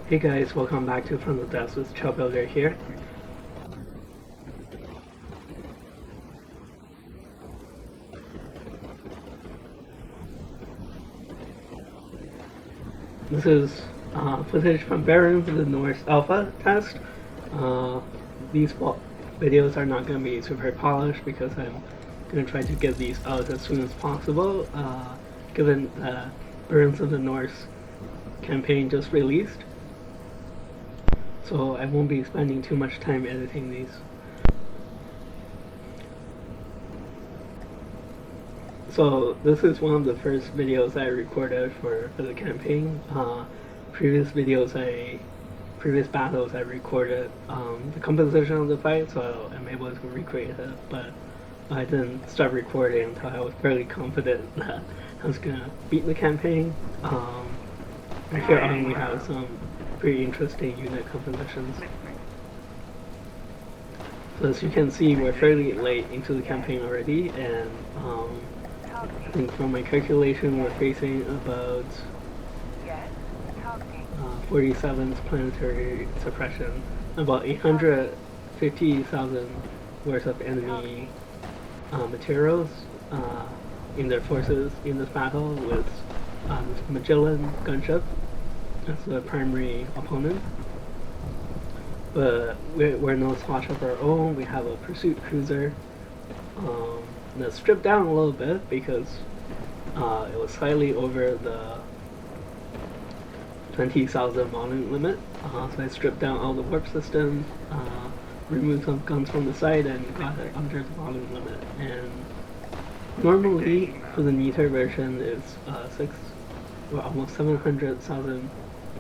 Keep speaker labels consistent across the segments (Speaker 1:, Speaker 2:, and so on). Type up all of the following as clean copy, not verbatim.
Speaker 1: Hey guys, welcome back to Fromthedepths with ChillBuilder here. This is footage from Barons of the North Alpha test. These videos are not going to be super polished because I'm going to try to get these out as soon as possible, given the Barons of the North campaign just released. So I won't be spending too much time editing these. So this is one of the first videos I recorded for the campaign. Previous battles I recorded the composition of the fight, so I'm able to recreate it. But I didn't start recording until I was fairly confident that I was gonna beat the campaign. And here on we have some pretty interesting unit compositions. So as you can see, we're fairly late into the campaign already, and I think from my calculation we're facing about 47's planetary suppression, about 850,000 worth of enemy materials in their forces in this battle, with this Magellan gunship as the primary opponent. But we're no slouch of our own. We have a pursuit cruiser that's stripped down a little bit because it was slightly over the 20,000 volume limit. So I stripped down all the warp systems, removed some guns from the side, and got it under the volume limit. And normally for the meter version it's almost 700,000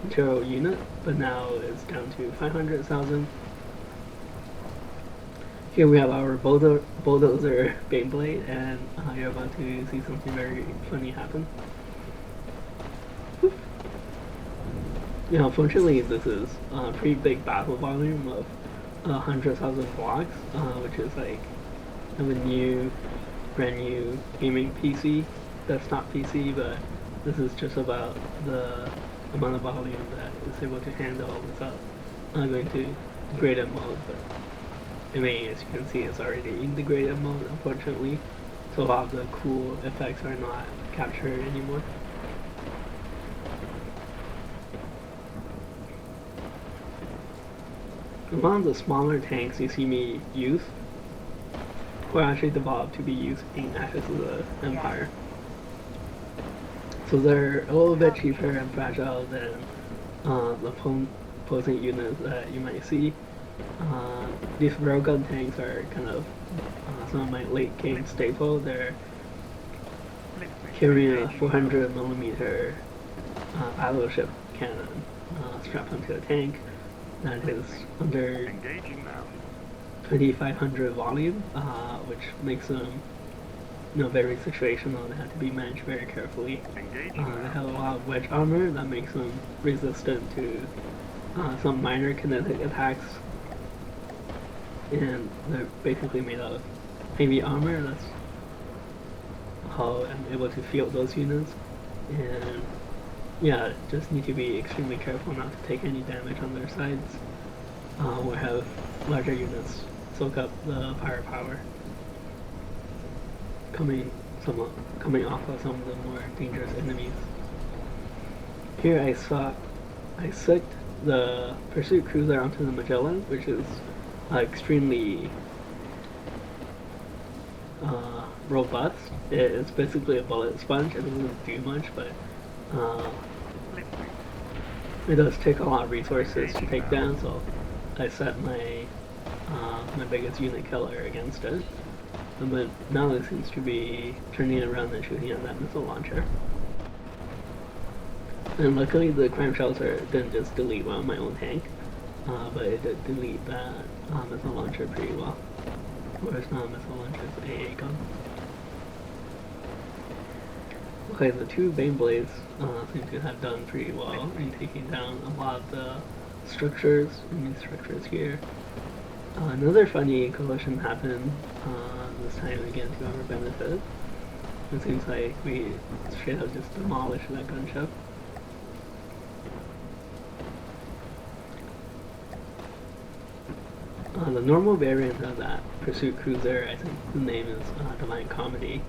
Speaker 1: material unit, but now it's down to 500,000. Here we have our bulldozer Baneblade, and you're about to see something very funny happen. Unfortunately, this is a pretty big battle volume of 100,000 blocks, which is like a brand new gaming PC, desktop PC, but this is just about the amount of volume that it's able to handle without going to graded mode. But I mean, as you can see, it's already in the graded mode, unfortunately, so a lot of the cool effects are not captured anymore. A lot of the smaller tanks you see me use were actually developed to be used in Ashes of the Empire. So they're a little bit cheaper and fragile than the opposing units that you might see. These railgun tanks are kind of some of my late game staple. They're carrying a 400mm battleship cannon strapped onto a tank that is under 2,500 volume, which makes them very situational. They have to be managed very carefully. They have a lot of wedge armor that makes them resistant to some minor kinetic attacks, and they're basically made out of heavy armor. That's how I'm able to field those units. And yeah, just need to be extremely careful not to take any damage on their sides, or have larger units soak up the firepower coming off of some of the more dangerous enemies. Here I sucked the pursuit cruiser onto the Magellan, which is extremely robust. It's basically a bullet sponge. It doesn't do much, but it does take a lot of resources to take down, so I set my biggest unit killer against it. But now it seems to be turning around and shooting at that missile launcher. And luckily the crime shelter didn't just delete one of my own tank, but it did delete that missile launcher pretty well. Or it's not a missile launcher, it's an AA gun. Okay, the two Baneblades seem to have done pretty well in taking down a lot of the structures, enemy structures here. Another funny collision happened, this time again to our benefit. It seems like we straight up just demolished that gunship. The normal variant of that pursuit cruiser, I think the name is Divine Comedy,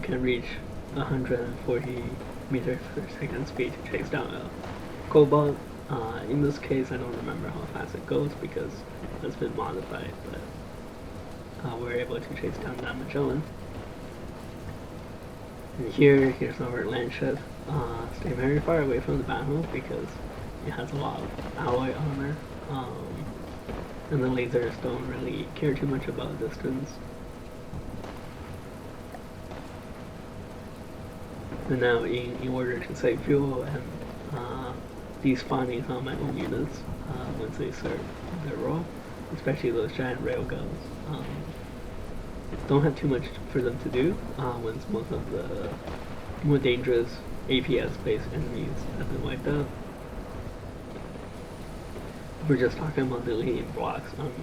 Speaker 1: can reach 140 meters per second speed to chase down a cobalt. In this case, I don't remember how fast it goes because it's been modified, but we're able to chase down that Magellan. And here's our land ship. Stay very far away from the battle because it has a lot of alloy armor, and the lasers don't really care too much about distance. And now, in order to save fuel and despawning on my own units once they start their role, especially those giant railguns, don't have too much for them to do once most of the more dangerous APS-based enemies have been wiped out. If we're just talking about deleting blocks on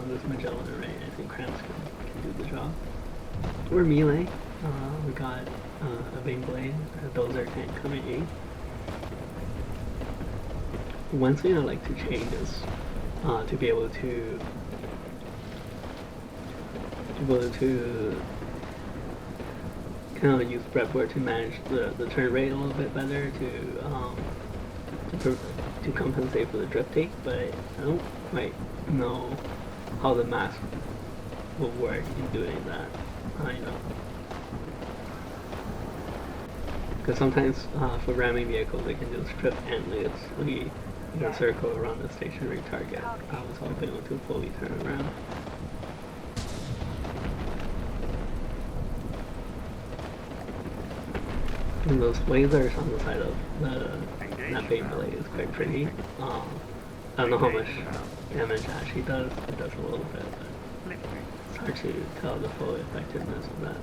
Speaker 1: this Magellan array, I think Cramps can do the job. Or melee, we got a Bane Blade, a Dozer tank coming in. One thing I like to change is to be able to kind of use breadboard to manage the turn rate a little bit better to compensate for the drift take, but I don't quite know how the mask will work in doing that. Because sometimes for ramming vehicles they can just strip endlessly in a circle around the stationary target without being able to fully turn around. And those lasers on the side of that Bane Blade is quite pretty. I don't know how much damage it actually does. It does a little bit, but it's hard to tell the full effectiveness of that.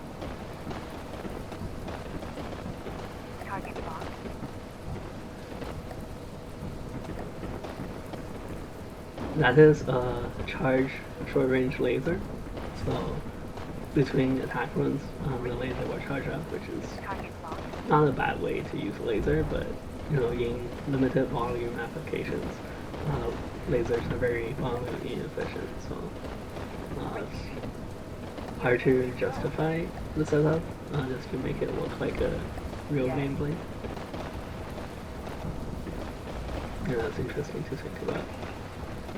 Speaker 1: That is a charge short-range laser, so between attack runs, the laser will charge up, which is not a bad way to use a laser, but in limited volume applications, lasers are very volume inefficient, so it's hard to justify the setup just to make it look like a real Bane Blade. Yeah, that's interesting to think about.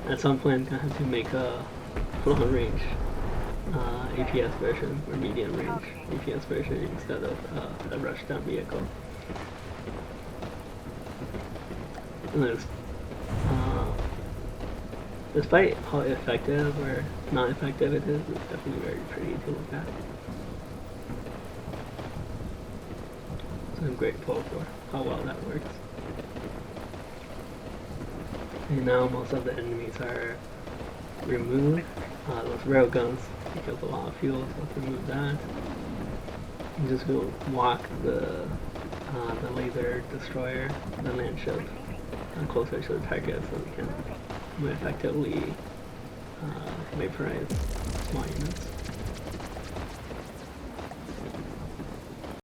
Speaker 1: At some point, I have to make a long-range APS version or medium-range APS version instead of a rushdown vehicle. And despite how effective or not effective it is, it's definitely very pretty to look at. So I'm grateful for how well that works. And now most of the enemies are removed. Those railguns take up a lot of fuel, so let's remove that. I'm just going to walk the laser destroyer, the land ship, closer to the target so we can more effectively vaporize small units.